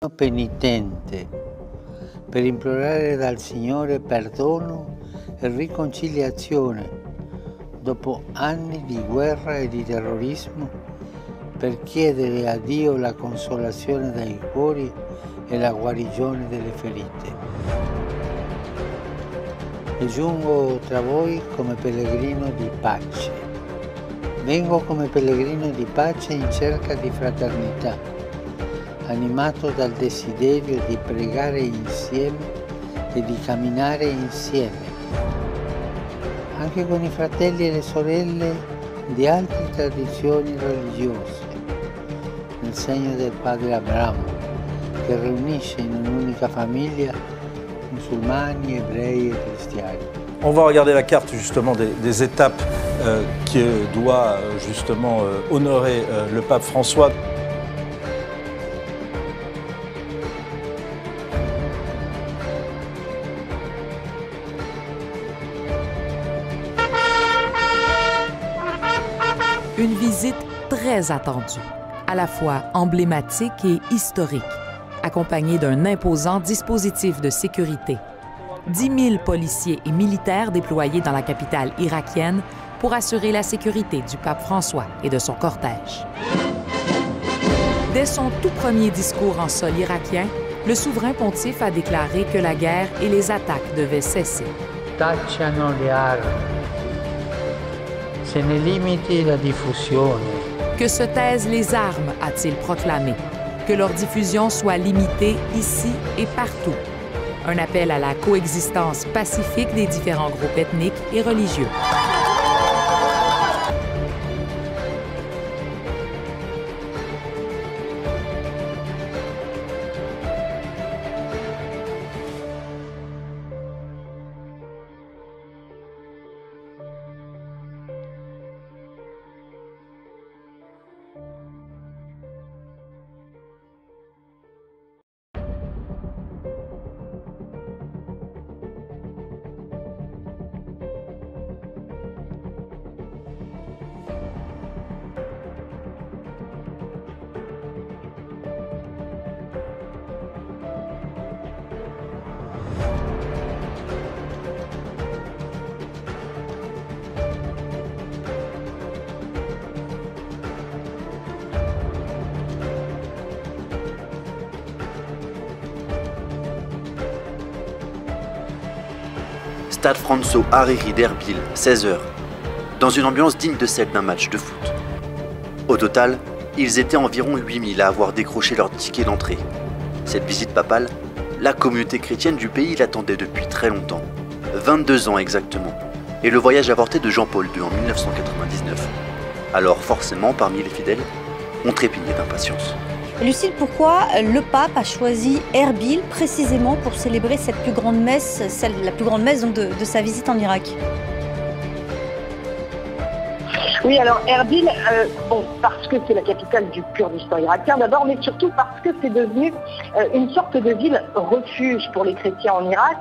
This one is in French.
penitente per implorare dal Signore perdono e riconciliazione dopo anni di guerra e di terrorismo, per chiedere a Dio la consolazione dei cuori e la guarigione delle ferite. E giungo tra voi come pellegrino di pace. Vengo come pellegrino di pace in cerca di fraternità, animato dal desiderio di pregare insieme e di camminare insieme, anche con i fratelli e le sorelle di altre tradizioni religiose, nel segno del padre Abramo, che riunisce in un'unica famiglia musulmani, ebrei et cristiani. On va regarder la carte justement des étapes que doit justement honorer le pape François. Une visite très attendue, à la fois emblématique et historique, accompagnée d'un imposant dispositif de sécurité. 10 000 policiers et militaires déployés dans la capitale irakienne pour assurer la sécurité du pape François et de son cortège. Dès son tout premier discours en sol irakien, le souverain pontife a déclaré que la guerre et les attaques devaient cesser. Tacciano le armi, se ne limiti la diffusione. Que se taisent les armes, a-t-il proclamé. Que leur diffusion soit limitée ici et partout. Un appel à la coexistence pacifique des différents groupes ethniques et religieux. Stade François Hariri d'Erbil, 16h, dans une ambiance digne de celle d'un match de foot. Au total, ils étaient environ 8000 à avoir décroché leur ticket d'entrée. Cette visite papale, la communauté chrétienne du pays l'attendait depuis très longtemps, 22 ans exactement, et le voyage avorté de Jean-Paul II en 1999. Alors forcément, parmi les fidèles, on trépignait d'impatience. Lucile, pourquoi le pape a choisi Erbil précisément pour célébrer cette plus grande messe, la plus grande messe donc de sa visite en Irak? Oui, alors Erbil, parce que c'est la capitale du Kurdistan irakien d'abord, mais surtout parce que c'est devenu une sorte de ville refuge pour les chrétiens en Irak.